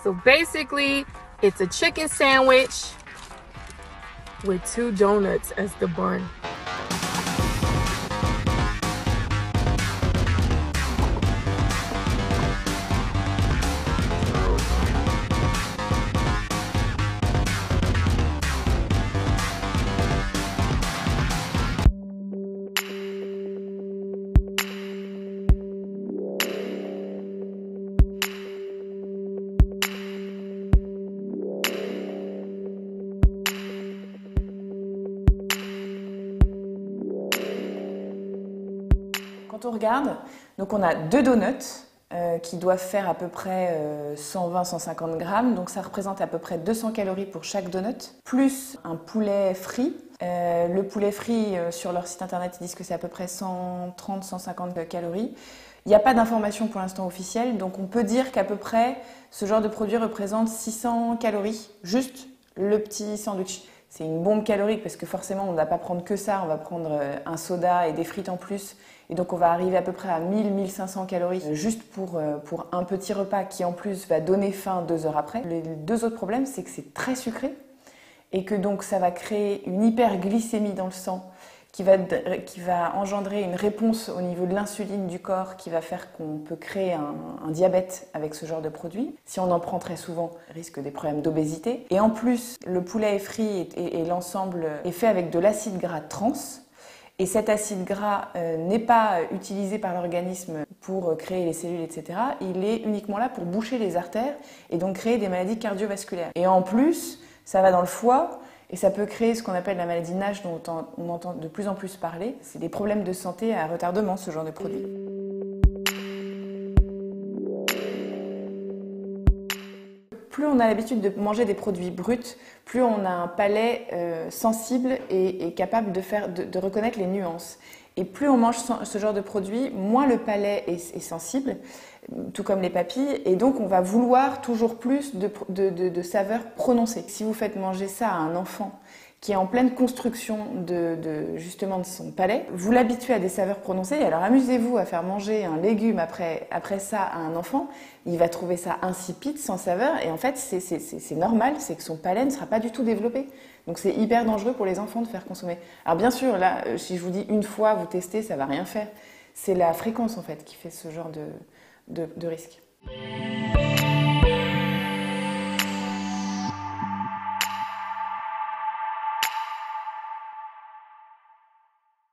So basically, it's a chicken sandwich with 2 donuts as the bun. Quand on regarde, donc on a 2 donuts qui doivent faire à peu près 120-150 grammes, donc ça représente à peu près 200 calories pour chaque donut, plus un poulet frit. Le poulet frit, sur leur site internet, ils disent que c'est à peu près 130-150 calories. Il n'y a pas d'information pour l'instant officielle, donc on peut dire qu'à peu près ce genre de produit représente 600 calories, juste le petit sandwich. C'est une bombe calorique parce que forcément on ne va pas prendre que ça, on va prendre un soda et des frites en plus. Et donc on va arriver à peu près à 1000-1500 calories juste pour un petit repas qui en plus va donner faim 2 heures après. Les 2 autres problèmes, c'est que c'est très sucré et que donc ça va créer une hyperglycémie dans le sang qui va engendrer une réponse au niveau de l'insuline du corps qui va faire qu'on peut créer un diabète avec ce genre de produit. Si on en prend très souvent, risque des problèmes d'obésité. Et en plus, le poulet frit et l'ensemble est fait avec de l'acide gras trans. Et cet acide gras n'est pas utilisé par l'organisme pour créer les cellules, etc. Il est uniquement là pour boucher les artères et donc créer des maladies cardiovasculaires. Et en plus, ça va dans le foie et ça peut créer ce qu'on appelle la maladie NASH dont on entend de plus en plus parler. C'est des problèmes de santé à retardement, ce genre de produit. Plus on a l'habitude de manger des produits bruts, plus on a un palais sensible et capable de reconnaître les nuances. Et plus on mange ce genre de produit, moins le palais est sensible, tout comme les papilles, et donc on va vouloir toujours plus de saveurs prononcées. Si vous faites manger ça à un enfant qui est en pleine construction justement de son palais, vous l'habituez à des saveurs prononcées, et alors amusez-vous à faire manger un légume après ça à un enfant, il va trouver ça insipide, sans saveur, et en fait c'est normal, c'est que son palais ne sera pas du tout développé. Donc c'est hyper dangereux pour les enfants de faire consommer. Alors bien sûr, là, si je vous dis une fois, vous testez, ça va rien faire. C'est la fréquence en fait qui fait ce genre de risque.